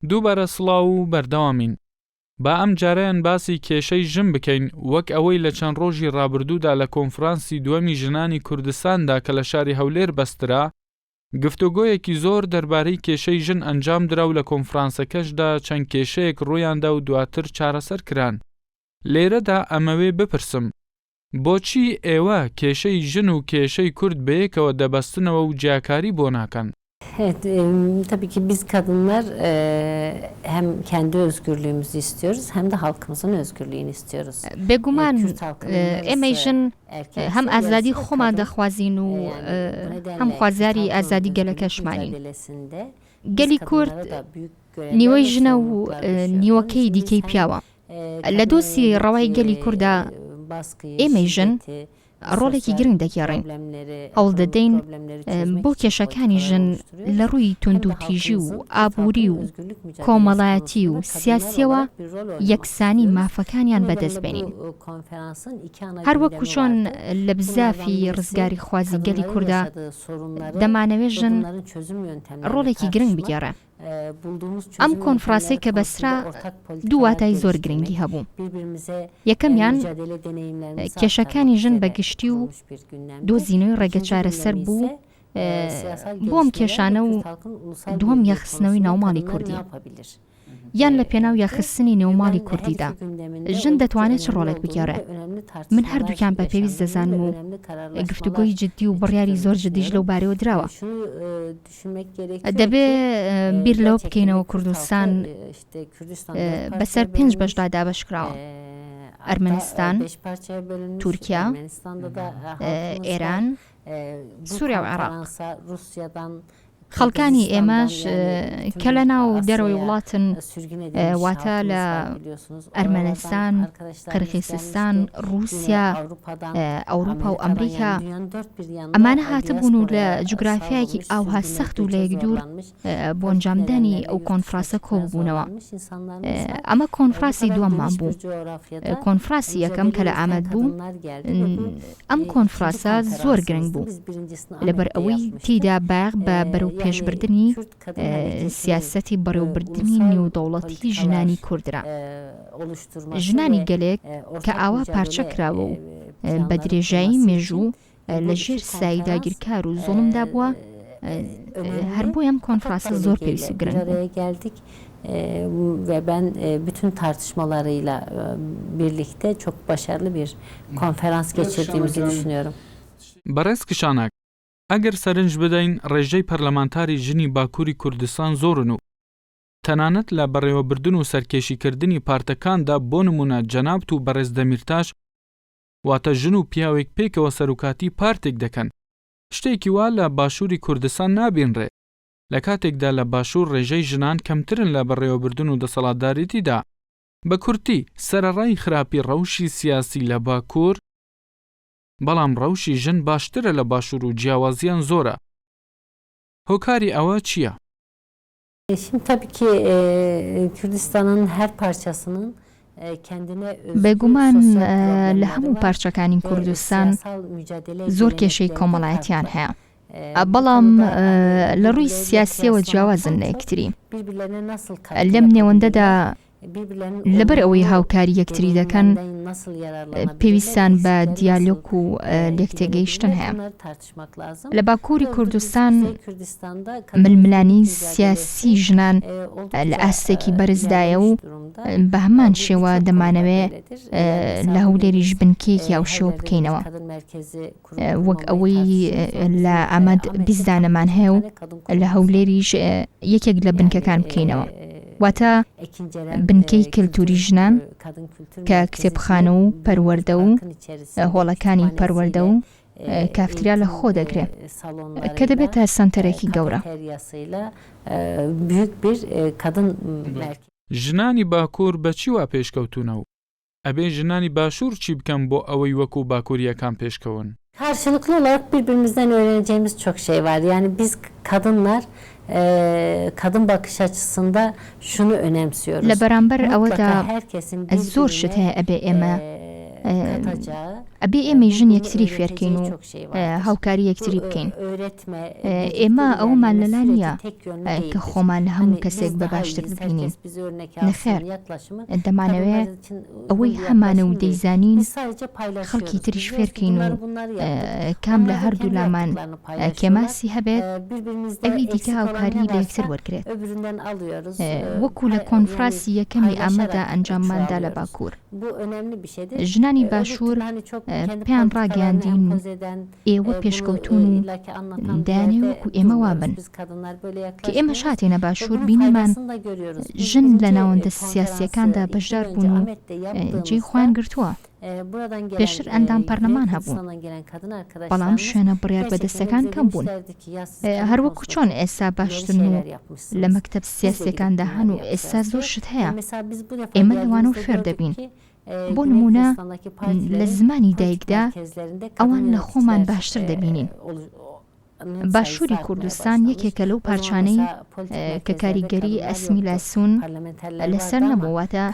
دووبارە سڵاو و بەردەوامین. با ئەم جارەیان باسی کێشەی ژن بکەین وەک ئەوەی لە چەند ڕۆژی ڕابردوودا لە کۆنفرانسی دووەمی ژنانی کوردستاندا کە لە شاری هەولێر بەسترا، گفتوگۆیەکی زۆر دەربارەی کێشەی ژن ئەنجام درا و لە کۆنفرانسەکەشدا چەند کێشەیەک ڕوویاندا و دواتر چارەسەر کران. لێرەدا ئەمەوێ بپرسم، بۆچی ئێوە کێشەی ژن و کێشەی کورد بەیەکەوە دەبەستنەوە و جیاکاری بۆ ناکەن؟ Evet, tabii ki biz kadınlar hem kendi özgürlüğümüzü istiyoruz hem de halkımızın özgürlüğünü istiyoruz. بێگومان ئێمەیژن هەم ئازادی خۆمان دەخوازین و هەم خوازیاری ئازادی گەلەکەشمانین. گەلی کورد نیوەی ژنە و نیوەکەی دیکەی پیاوە. لە دۆسی ڕەوای گەلی کووردا ئێمەیژن ڕۆڵێکی گرنگ دەگێڕین. هەوڵ دەدەین بۆ کێشەکانی ژن لە ڕووی تونند و تیژی و ئابووری و کۆمەڵایەتی و سیاسیەوە یەکسانی مافەکانیان بەدەستبێنین. هەروەکو چۆن لە بزافی ڕزگاری خوازی گەلی کووردا دەمانەوێت ژن ڕۆڵێکی گرنگ بگێڕێ. ئەم کۆنفرانسەی کە بەسرا دوو واتای زۆر گرنگی هەبوو. یەکەمیان کێشەکانی ژن بەگشتی و دۆزینەوەی ڕێگە چارەسەر بوو بۆ ئەم کێشانە و دووەم یاخستنەوەی ناوماڵی کوردی یان لە پێناو یاخستنی نێوماڵی کوردیدا ژن دەتوانێت چ ڕۆڵێک بگێڕێ. من هەردووکیان بە پێویست دەزانم و گفتوگۆی جددی و بڕیاری زۆر جددیش لەو بارەوە دراوە. دەبێ بیر لەوە بکەینەوە کوردستان بەسەر 5 بەشدا دابەشکراوە: ئەرمەنستان، تورکیا، ئێران، سووریا و عێراق. خەڵکانی ئێمەش کە لە ناو دەرەوەی وڵاتن، واتە لە ئەرمەنستان، قرغیزستان، رووسیا، ئەوروپا و ئەمریکا، ئەمانە هاتبوون و لە جوگرافیایەکی ئاوها سەخت و لە یەکدور بۆ ئەنجامدانی ئەو کۆنفرانسە کۆبوونەوە. ئەمە کۆنفرانسی دووەممان بوو. کۆنفرانسی یەکەم کە لە ئامەد بوو، ئەم کۆنفرانسە زۆر گرنگ بوو لەبەر ئەوەی تیدا باغ بە بەرەو پێشبردنی سیاسەتی بەڕێوەبردننی نێودەوڵەتی ژنانی کوردرا. ژنانی گەلێک کە ئاوا پارچە کراوە و بە درێژایی مێژوو لە ژێر سایی داگیرکار و زوڵمدا بووە، هەر بۆی ئەم کۆنفرانسە زۆر پێویستی و گرنگ بوو. Ve ben bütün tartışmalarıyla birlikte çok başarılı bir konferans geçirdiğimizi düşünüyorum. بەڕێز کشاناک، ئەگەر سەرنج بدەین ڕێژەی پەرلەمانتاری ژنی باکووری کوردستان زۆرن و تەنانەت لە بەڕێوەبردن و سەرکێشیکردنی پارتەکاندا بۆ نمونە جەنابەت و بەڕێز دەمیرتاش واتە ژن و پیاوێک پێکەوە سەرۆکاتی پارتێک دەکەن. شتێکی وا لە باشووری کوردستان نابینڕێ. لە کاتێکدا لە باشوور ڕێژەی ژنان کەمترن لە بەڕێوەبردن و دەسەڵاتداریتیدا. بە کورتی سەرەڕای خراپی ڕەوشی سیاسی لە باکوور، بەڵام ڕەوشی ژن باشترە لە باشوور و جیاوازیان زۆرە. هۆکاری ئەوە چییە؟ Şimdi tabii ki Kürdistan'ın her parçasının kendine بێگومان لە هەموو پارچەکانی کوردستان زۆر کێشەی کۆمەڵایەتیان هەیە، بەڵام لە ڕووی سیاسیەوە جیاوازن لە یەکتری. لەم نێوەندەدا لەبەر ئەوەی هاوکاری یەکتری دەکەن، پێویستان بە دیالۆگ و لێکتێگەیشتن هەیە. لە باکووری کوردستان ململانی سیاسی ژنان لە ئاستێکی بەرزدایە و بە هەمان شێوە دەمانەوێت لە هەولێریش بنکەیەکی هاوشێوە بکەینەوە، وەک ئەوەی لە ئەمەد بیزدانەمان هەیە و لە هەولێریش یەکێک لە بنکەکان بکەینەوە. واتە بنکەی کللتوری ژنان کە کتێبخانە و پەروەردە و هۆڵەکانی پەروەردە و کافتریا لە خۆ دەگرێت کە دەبێتە سەنتەرێکی گەورە. ژنانی باکوور بەچی وا pêşkewtûne ئەبێ ژنانی باشوور چی بکەن بۆ ئەوەی وەکو باکووریەکان pêşkewin؟ Karşılıklı olarak birbirimizden öğreneceğimiz çok şey var. Yani biz kadınlar kadın bakış açısında şunu önemsiyoruz. لە بەرامبەر ئەوەدا زۆر شت هەیە ئەبێ ئێمە ئەبێ ئێمەیژن یەکتری فێرکەین و هاوکاری یەکتری بکەین. ئێمە ئەومان لەلا نییە کە خۆمان لە هەموو کەسێک بە باشتر ببینین. نەخێر، دەمانەوێت ئەوەی هەمانە و دەیزانین خەڵکی تریش فێرکەین و کام لە هەردوو لامان کێماسی هەبێت ئەوی دیکە هاوکاری لە یەکتر وەرگێت. وەکو لە کۆنفراسی یەکەمی ئامەدا ئەنجامماندا لە باکوور، ژنانی باشوور پێیان ڕاگەیاندین ئێوە پێشکەوتون و دایانێ وەکو ئێمە وابن کە ئێمە شاتێنە باشوور بینیمان ژن لە ناوەندە سیاسیەکاندا بەشدار بوون و جێی خۆیان گرتووە. پێشتر ئەندام پەرلەمان هەبوون، بەڵام شوێنە بڕیار بەدەستەکان کەم بوون. هەروەکو چۆن ئێستا باشترن و لە مەکتەب سیاسیەکاندا هەن و ئێستا زۆر شت هەیە. ئێمە لەوانە و فێر دەبین. بۆ نمونە لە زمانی دایکدا ئەوان لە خۆمان باشتر دەبینین. باشووری کوردستان یەکێکە لەو پارچانەی کە کاریگەری ئەسمیلاسیۆن لەسەر نەبوواتە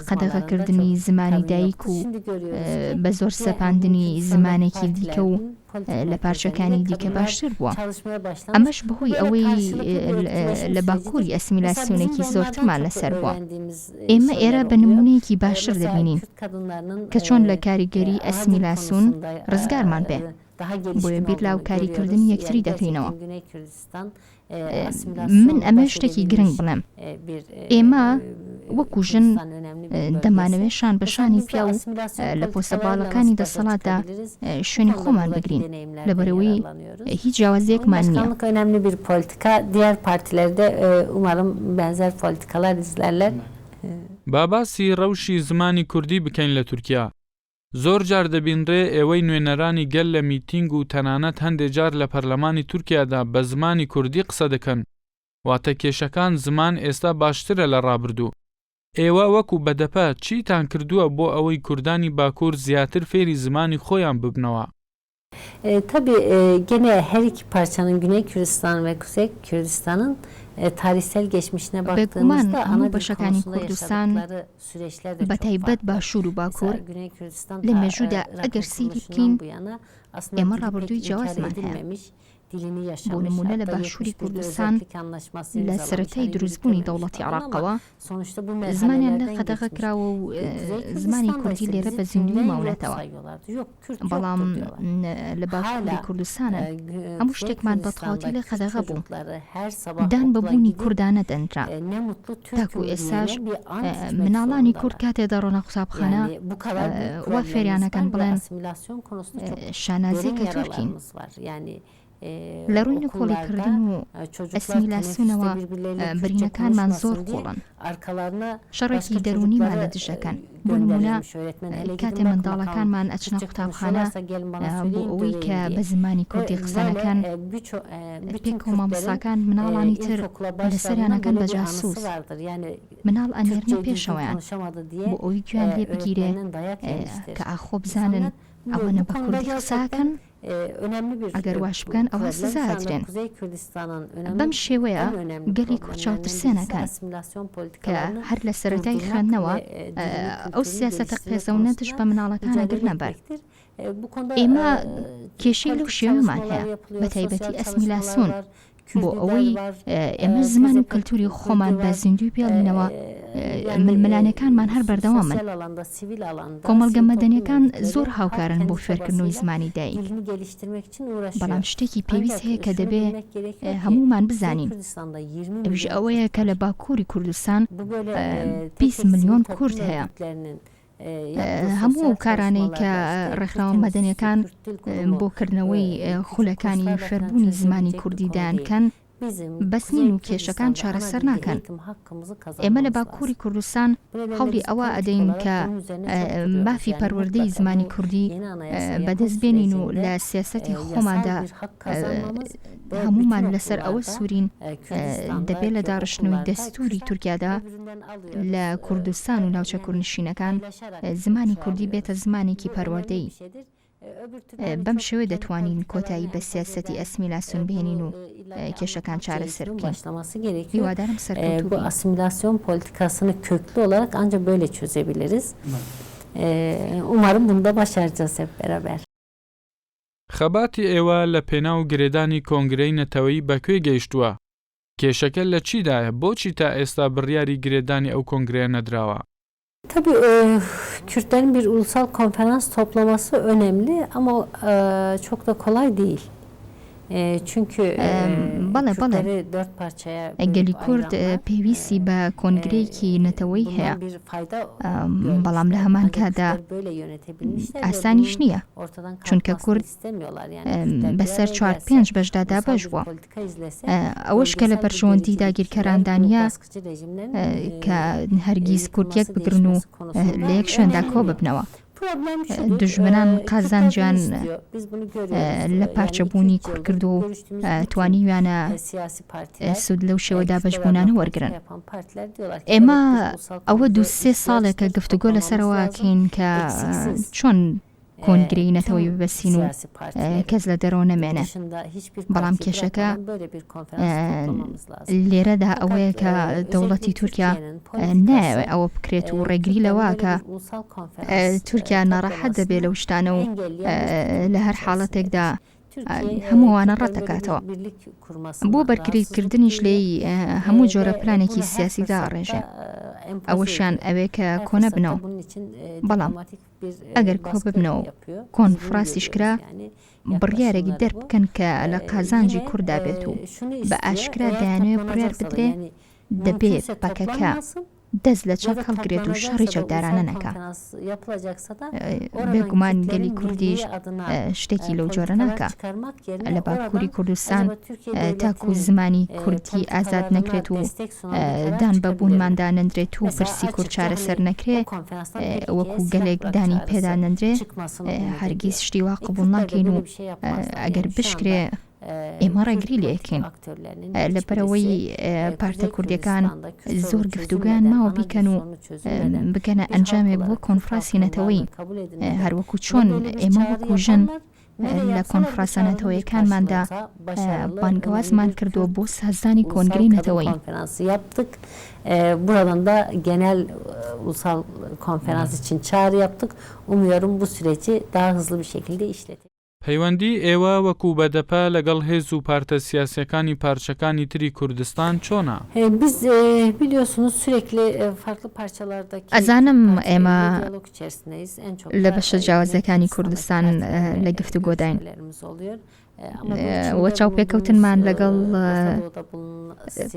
قەدەغەکردنی زمانی دایک و بە زۆر سەپاندنی زمانێکی دیکە و لە پارچەکانی دیکە باشتر بووە. ئەمەش بەهۆی ئەوەی لە باکووری ئەسمیلاسیۆنێکی زۆرترمان لەسەر بووە. ئێمە ئێرە بە نمونەیەکی باشتر دەبینین کە چۆن لە کاریگەری ئەسمیلاسیۆن ڕزگارمان بێ. بۆیە بیر لاو کاریکردنی یەکتری دەکەینەوە. من ئەمە شتێکی گرنگ بڵێم. ئێمە وەکو ژن دەمانەوێت شان بەشانی پیا و لە پۆستە باڵەکانی دەسەڵاتدا شوێنی خۆمان بگرین لەبەرەوەی هیچ جیاوازیەکمان نییە. Önemli bir politika. Diğer partilerde umarım benzer politikalar izlerler. باباسی ڕەوشی زمانی کوردی بکەین لە تورکیا. زۆر جار دەبینرێ ئێوەی نوێنەرانی گەل لە میتینگ و تەنانەت هەندێک جار لە پەرلەمانی تورکیادا بە زمانی کوردی قسە دەکەن. واتە کێشەکان زمان ئێستا باشترە لە ڕابردوو. ئێوە وەکو بەدەپە چیتان کردووە بۆ ئەوەی کوردانی باکوور زیاتر فێری زمانی خۆیان ببنەوە؟ Tabii gene her iki parçanın Güney Kürdistan ve Kuzey Kürdistan'ın tarihsel geçmişine baktığımızda ana bir konusunda yaşadıkları süreçler de çok بەتایبەت باشوور و باکوور لە مێژوودا ئەگەر سیری بکەین ئێمە ڕابردووی جیاوازمان هەیە. بۆ نمونە لە باشووری کوردستان لە سەرەتای دروستبوونی دەوڵەتی عێراقەوە زمانیان لە قەدەغە کراوە و زمانی کوردی لێرە بە زیندوی ماونەتەوە. بەڵام لە باکووری کوردستانە هەموو شتێکمان بە تەواوەتی لە قەدەغە بوو. دان بەبوونی کوردانە دەنرا. تاکو ئێستاش مناڵانی کورد کاتێ دەڕۆنە قوتابخانە وا فێریانەکەن بڵێن شانازیەکە تورکین. لە ڕووی نەکۆڵیکردن و ئەسمیلاسیۆنەوە برینەکانمان زۆر قوڵن. شەڕێکی دەرونیمان لە دژەکەن. بۆ نمونە کاتێ منداڵەکانمان ئەچنە قوتابخانە بۆ ئەوەی کە بە زمانی کوردی قسەنەکەن پێکەوە مامۆستاکان مناڵانی تر لەسەریانەکەن بە جاسووس. مناڵ ئەنێرنە پێشەوەیان بۆ ئەوەی گویان لێ بگیرێ کە ئاخۆ بزانن ئەوەنە بە کوردی قساکەن. ئەگەر واش بکەن ئەوە سزادرێن. بەم شێوەیە گەلی کوڕچاوترسێنەکەن کە هەر لە سەرەتای خوێندنەوە ئەو سیاسەتە قێزەونە دژ بە مناڵەکانە گرنە بەر. ئێمە کێشەی لەو شێوەمان هەیە بە تایبەتی ئەسمیلاسیۆن بۆ ئەوەی ئێمە زمان و کەلتوری خۆمان بە زیندوی پێڵینەوە ململانەکانمان هەر بەردەوامن. کۆمەڵگە مەدەنیەکان زۆر هاوکارن بۆ فێرکردنەوەی زمانی دایک. بەڵام شتێکی پێویست هەیە کە دەبێ هەمومان بزانین. ئەویش ئەوەیە کە لە باکووری کوردستان 20 ملیۆن کورد هەیە. هەموو کارانەی کە ڕێکخراوە مەدەنیەکان بۆکردنەوەی خولەکانی فێربوونی زمانی کوردی دایانکەن بەس نین و کێشەکان چارەسەر ناکەن. ئێمە لە باکووری کوردستان هەوڵی ئەوە ئەدەین کە مافی پەروەردەی زمانی کوردی بەدەستبێنین و لە سیاسەتی خۆماندا هەمومان لەسەر ئەوە سوورین دەبێت لە داڕشتنەوەی دەستوری تورکیادا لە کوردستان و ناوچە کوردنشینەکان زمانی کوردی بێتە زمانێکی پەروەردەی. بەم شێوە دەتوانین کۆتایی بە سیاسەتی ئەسمیلاسیۆن بهێنین و کێشەکان چارەسەر بکەین. هیوادارم سەرکەوتوو bu asimilasyon politikasını köklü olarak ancak böyle çözebiliriz. Umarım bunu da başaracağız hep beraber. خەباتی ئێوە لە پێناو گرێدانی کۆنگرەی نەتەوەیی بەکوێ گەیشتووە؟ کێشەکە لە چیدایە؟ بۆچی تا ئێستا بڕیاری گرێدانی ئەو کۆنگرەیە نەدراوە؟ Tabii Kürtlerin bir ulusal konferans toplaması önemli ama çok da kolay değil. Çünkü Kürtleri 4 parçaya گەلی کورد پێویستی بە کۆنگرەیەکی نەتەوەیی هەیە، بەڵام لە هەمان کاتدا ئاسانیش نییە، چونکە کورد بەسەر 4-5 بەشدا دابەش بووە. ئەوەش کە لە پەرژەوەندی داگیرکەراندانیە کە هەرگیز کورد یەک بگرن و لە یەک شوێندا کۆ ببنەوە. دژمنان قازانجان لە پارچەبوونی کورد کردو و توانیویانە سود لەو شێوەدا بەشبوونانە وەرگرن. ئێمە ئەوە 2-3 ساڵێکە گفتوگۆ لەسەرەوەکەین کە چۆن کۆنگرەی نەتەوەیی ببەسین و کەس لە دەرەوە نەمێنێ. بەڵام کێشەکە لێرەدا ئەوەیە کە دەوڵەتی تورکیا نایەوێ ئەوە بکرێت و ڕێگری لەوە کە تورکیا ناڕەحەت دەبێت لەو شتانە و لە هەر حاڵەتێکدا هەمووانە ڕەتەکاتەوە. بۆ بەرگریکردنیش لێی هەموو جۆرە پلانێکی سیاسیدا ڕێژێ. ئەوەشیان ئەوەیە کە کۆنە بنەوە. بەڵام ئەگەر کۆ ببنەوە کۆنفرانسیش کرا بڕیارێکی دەربکەن کە لە قازانجی کووردا بێت و بە ئاشکرا دەیانەوێت بڕیار بدرێ دەبێت پەکەکە دەست لە چەک هەڵگرێت و شەڕی چەودارانە نەکا. بێگومان گەلی کوردیش شتێکی لەو جۆرە ناکە. لە باکووری کوردستان تاکو زمانی کوردی ئازاد نەکرێت و دان بەبوونماندا نەندرێت و پرسی کورد چارەسەر نەکرێت وەکو گەلێک دانی پێدا نەندرێ هەرگیز شتی وا قبوڵ ناکەین و ئەگەر بشکرێ ئێمە ڕێگری لێکەین. لەبەرەوەی پارتە کوردیەکان زۆر گفتوگویان ماوە بیکەن و بکەنە ئەنجامێ بۆ کۆنفرانسی نەتەوەیی، هەروەکو چۆن ئێمە وەکو ژن لە کۆنفرانسە نەتەوەیەکانماندا بانگەوازمان کردووە بۆ سازانی کۆنگرەی نەتەوەیی. Buradan da genel ulusal konferans için çağrı yaptık. Umuyorum bu süreci daha hızlı bir şekilde işletir. پەیوەندی ئێوە وەکو بەدەپە لەگەڵ هێز و پارتە سیاسیەکانی پارچەکانی تری کوردستان چۆنە؟ Biz biliyorsunuz sürekli farklı parçalardaki ئەزانم ئێمە لە بەشە جیاوازەکانی کوردستان لە گفتوگۆداین وە چاوپێکەوتنمان لەگەڵ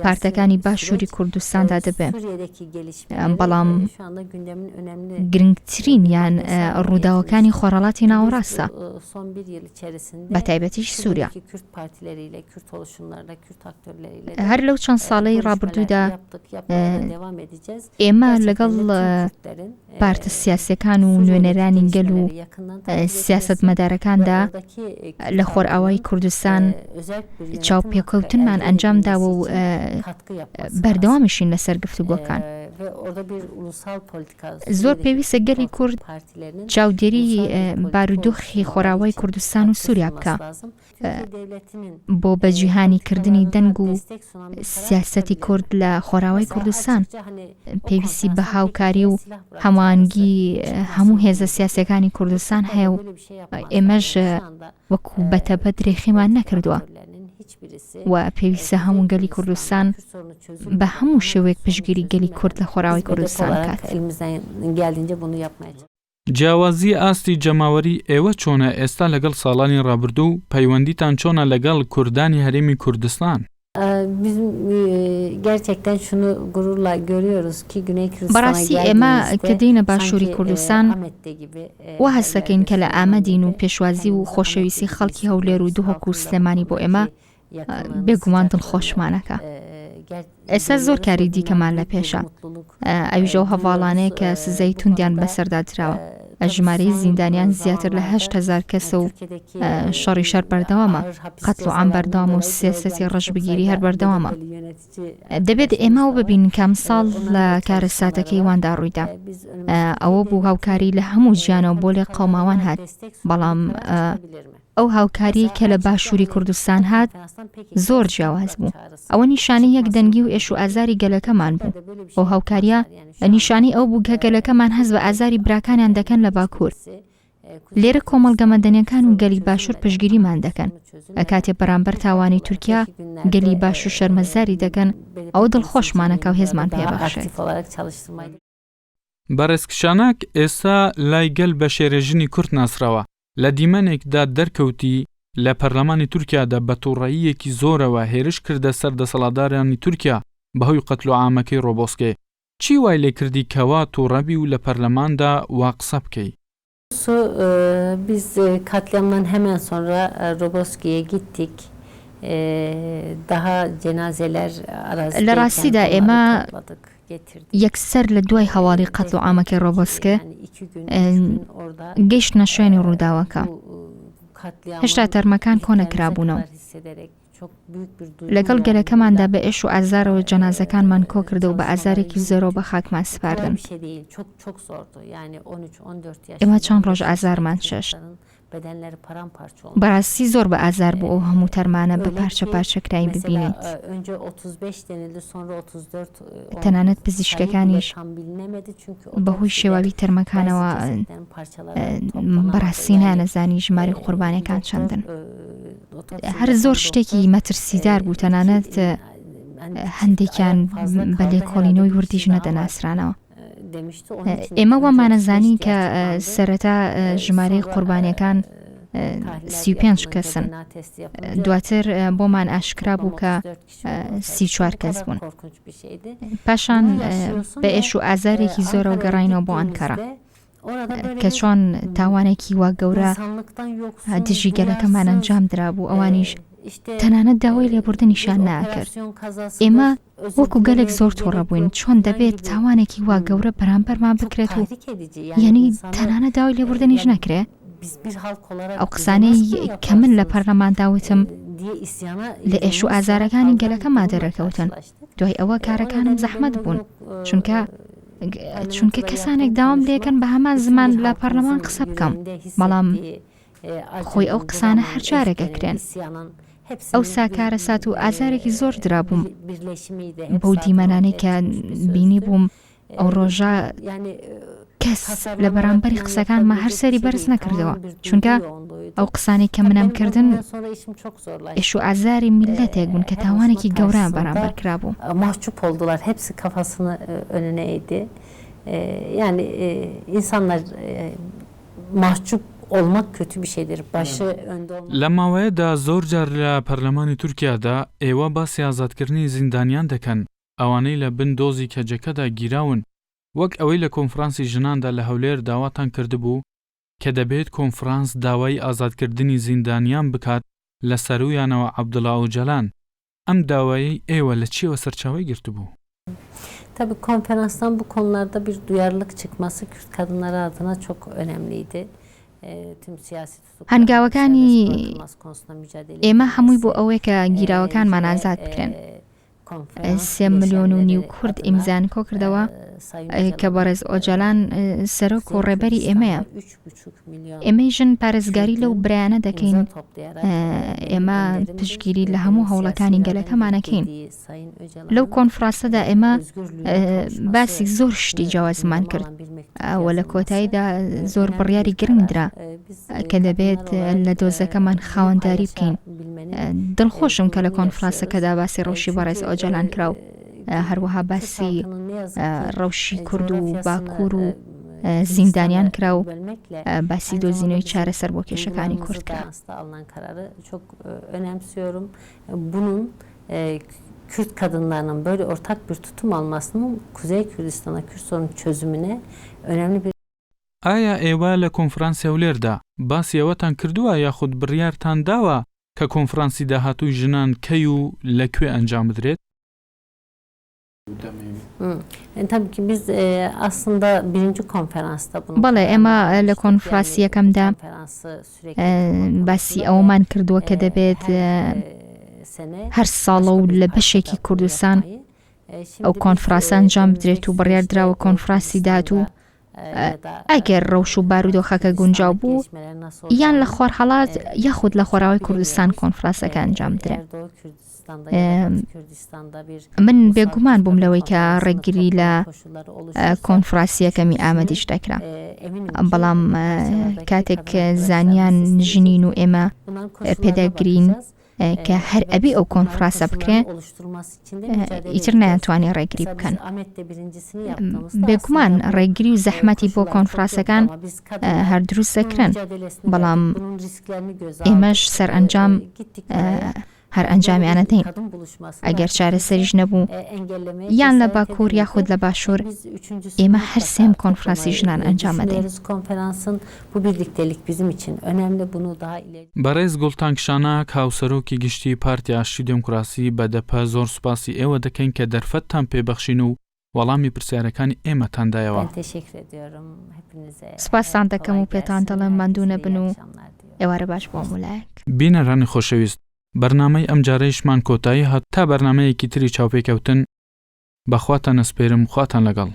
پارتەکانی باشووری کوردستاندا دەبێت. بەڵام گرنگترین یان ڕووداوەکانی خۆڕەڵاتی ناوەڕاستە بە تایبەتیش سووریا. هەر لەو چەند ساڵەی ڕابردوودا ئێمە لەگەڵ پارتە سیاسیەکان و نوێنەرانی گەل و سیاسەتمەدارەکاندا لە خۆرئاوای کوردستان چاوپێکەوتنمان ئەنجامداوە و بەردەوامیشین لەسەر گفتوگۆکان. زۆر پێویستە گەلی کورد چاودێری بارودۆخی خۆراوای کوردستان و سووریا بکە بۆ بەجیهانیکردنی دەنگ و سیاسەتی کورد لە خۆراوای کوردستان. پێویستی بە هاوکاری و هەموانگی هەموو هێزە سیاسەکانی کوردستان هەیە و ئێمەش وەکو بەتەبە درێخیمان نەکردووە و پێویستە هەموو گەلی کوردستان بە هەموو شێوەیەک پشتگیری گەلی کورد لە خۆراوای کوردستان کات. جیاوازی ئاستی جەماوەری ئێوە چۆنە ئێستا لەگەڵ ساڵانی ڕابردوو پەیوەندیتان چۆنە لەگەڵ کوردانی هەرێمی کوردستان؟ Biz gerçekten şunu gururla görüyoruz ki Güney Kürdistan'a بەڕاستی ئێمە کە دێینە باشووری کوردستان وا هەستەکەین کە لە ئامەدین و پێشوازی و خۆشەویستی خەڵکی هەولێر و دووهۆک و سلێمانی بۆ ئێمە بێگومان دڵخۆشمانەکە. ئێستا زۆر کاری دیکەمان لە پێشە. ئەویژە و هەواڵانەیە کە سزای توندیان بەسەردا درراوە. ژمارەی زیندانیان زیاتر لە 8,000 کەسە و شەڕی شەر بەردەوامە. قەتڵ و عام بەردەوام و سیاسەتی ڕەشبگیری هەر بەردەوامە. دەبێت ئێمە و ببین کام ساڵ لە کارەساتەکەی واندا ڕوویدا. ئەوە بوو هاوکاری لە هەموو ژیانەوە بۆ لێ قەوماوان هات. بەڵام ئەو هاوکاری کە لە باشووری کوردستان هات زۆر جیاواز بوو. ئەوە نیشانەی یەک دەنگی و ئێش و ئازاری گەلەکەمان بوو. ئەو هاوکاریە نیشانی ئەو بوو کە گەلەکەمان هەست بە ئازاری براکانیان دەکەن لە باکوور. لێرە کۆمەڵگە مەدەنیەکان و گەلی باشوور پشگیریمان دەکەن. کاتێ بەرامبەر تاوانی تورکیا گەلی باشوور شەرمەزاری دەکەن، ئەو دڵخۆشمانەکە و هێزمان پێبەخشێت. بەڕێزکشانەک ئێستا لای گەل بە شێرێژنی کورد ناسراوە. لە دیمەنێکدا دەرکەوتی لە پەرلەمانی تورکیادا بە تووڕەییەکی زۆرەوە هێرش کردە سەر دەسەڵاتدارانی تورکیا بەهۆی قەتل و عامەکەی ڕۆبۆسکێ. چی وای لێ کردی کەوا تووڕەبی و لە پەرلەماندا وا قسە بکەی؟ Biz katliamdan hemen sonra Roboski'ye gittik. Daha cenazeler لە ڕاستیدا ئێمە یەکسەر لە دوای هەواڵی قەتل و عامەکەی ڕۆبۆسکێ گەیشتنە شوێنی ڕووداوەکە. هێشتا تەرمەکان کۆ نەکرابوونەوە. لەگەڵ گەلەکەماندا بە ئێش و ئازارەوە جەنازەکانمان کۆ کردە و بە ئازارێکی زۆرەوە بە خاکمان سپاردن. ئێمە چەند ڕۆژ ئازارمان چێشت. بەڕاستی زۆر بە ئازار بوو ئەو هەموو تەرمانە بە پارچە پارچەکرایی ببینێت. تەنانەت پزیشکەکانیش بەهۆی شێواوی تەرمەکانەوە بەڕاستی نانەزانی ژماری قوربانیەکان چەندن. هەر زۆر شتێکی مەترسیدار بوو، تەنانەت هەندێکیان بە لێکۆڵینەوەی وردیش نەدەناسرانەوە. ئێمە وامانەزانی کە سەرەتا ژمارەی قوربانیەکان 35 کەسن. دواتر بۆمان ئاشکرا بوو کە 34 کەس بوون. پاشان بە ئێش و ئازارێکی زۆرەوە گەڕاینەوە بۆ ئەنکەرە کە چۆن تاوانێکی وا گەورە دژی گەلەکەمان ئەنجام درا بوو. ئەوانیش تەنانەت داوای لێبوردنیشان ناکرد. ئێمە وەکو گەلێک زۆر تووڕە بووین چۆن دەبێت تاوانێکی وا گەورە بەرامبەرمان بکرێت و یعنی تەنانەت داوای لێبوردنیش نەکرێ. ئەو قسانەی کە من لە پەرلەمان داوتم لە ئێش و ئازارەکانی گەلەکەما دەرەکەوتن. دوای ئەوە کارەکانم زەحمەت بوون چونکە کەسانێک داوام لێکەن بە هەمان زمان لە پەرلەمان قسە بکەم، بەڵام خۆی ئەو قسانە هەر جارێکەکرێن. ئەو ساکارە سات و ئازارێکی زۆر درابووم بەو دیمەنانەی کە بینی بووم. ئەو ڕۆژە کەس لە بەرامبەری قسەکانمە هەر سەری بەرز نەکردەوە، چونکە ئەو قسانی کە منەم کردن ئێش و ئازاری میلەتێک بوون کە تاوانێکی گەورەیان بەرامبەر کرابوو. Mahcup oldular. Hepsi kafasını önüne eğdi. Yani insanlar mahcup olmak kötü bir şeydir. Başı önde olmak. لە ماوەیەدا زۆر جار لە پەرلەمانی تورکیادا ئێوە باسی ئازادکردنی زیندانیان دەکەن، ئەوانەی لە بن دۆزی کەجەکەدا گیراون، وەک ئەوەی لە کۆنفرانسی ژناندا لە هەولێر داواتان کردبوو کە دەبێت کۆنفرانس داوای ئازادکردنی زیندانیان بکات لە سەرویانەوە عەبدوڵڵا ئۆجەلان. ئەم داوایی ئێوە لە چیەوە سەرچاوەی گرتبوو؟ Tabii konferanstan bu konularda bir duyarlılık çıkması Kürt kadınları adına çok önemliydi. هەنگاوەکانی ئێمە هەمووی بۆ ئەوەی کە گیراوەکانمان ئازاد بکرێن. 3.5 ملیۆن کورد ئیمزان کۆ کردەوە کە بەڕێز ئۆجەلان سەرۆک و ڕێبەری ئێمەیە. ئێمەیژن پارێزگاری لەو برایانە دەکەین. ئێمە پشتگیری لە هەموو هەوڵەکانی گەلەکەمانەکەین. لەو کۆنفرانسەدا ئێمە باسی زۆر شتی جیاوازمان کرد. ئەوە لە کۆتاییدا زۆر بڕیاری گرنگدرا کە دەبێت لە دۆزەکەمان خاوەنداری بکەین. دڵخۆشم کە لە کۆنفرانسەکەدا باسی ڕەوشی بەڕێز ئۆجەلان کراو، هەروەها باسی ڕەوشی کورد و باکوور و زیندانیان کرا و باسی دۆزینەوەی چارەسەر بۆ کێشەکانی kurt کرا. Çok önemsiyorum. Bunun Kürt kadınlarının böyle ortak bir tutum almasının Kuzey Kürdistan'a Kürt sorunu çözümüne önemli bir. ئایا ئێوە لە کۆنفرانسی هەولێردا باسی ئەوەتان کردووە یاخود بڕیارتان داوە کە کۆنفرانسی داهاتووی ژنان کەی و لەکوێ ئەنجام بدرێت؟ Tabii ki biz aslında birinci konferansta bunu. بەڵێ ئێمە لە کۆنفرانسیەکەمدا باسی ئەومان کردووە کە دەبێت هەر ساڵە و لە بەشێکی کوردستان ئەو کۆنفرانسە ئەنجام بدرێت و بڕیار دراوە کۆنفرانسی داهاتوو ئەگەر ڕەوش و بارودۆخەکە گونجاو بوو یان لە خوارهەڵات یاخود لە خۆراوی کوردستان کۆنفرانسەکە ئەنجام درا. من بێگومان بووم لەوەی کە ڕێگیری لە کۆنفرانسیەکەمی ئامادەش دەکرا، بەڵام کاتێک زانیان ژنین و ئێمە پێدەگرین کە هەر ئەبێ ئەو کۆنفرانسە بکرێن ئیتر نایانتوانێ ڕێگری بکەن. بێگومان ڕێگری و زەحمەتی بۆ کۆنفرانسەکان هەر دروست دەکرێن، بەڵام ئێمەش سەرئەنجام هەر ئەنجامیانە دەین. ئەگەر چارەسەریش نەبوو یان لە باکوور یاخود لە باشوور ئێمە هەر سێم کۆنفرانسی ژنان ئەنجام دەین. بەڕێز گوڵتان کشانە هاوسەرۆکی گشتی پارتی ئاشتی دموکراسی بەدەپە زۆر سوپاسی ئێوە دەکەین کە دەرفەتتان پێبەخشین و وەڵامی پرسیارەکانی ئێمەتاندایەوە. سوپاسان دەکەم و پێتان دەڵێم ماندوو نەبن و ئێوارە باش بۆ مولایەک. بینەرانی خۆشەویست، بەرنامەی ئەم جارەیشمان کۆتایی هات تا بەرنامەیەکی تری چاوپێکەوتن بەخواتان ئەسپێرم، خواتان لەگەڵ.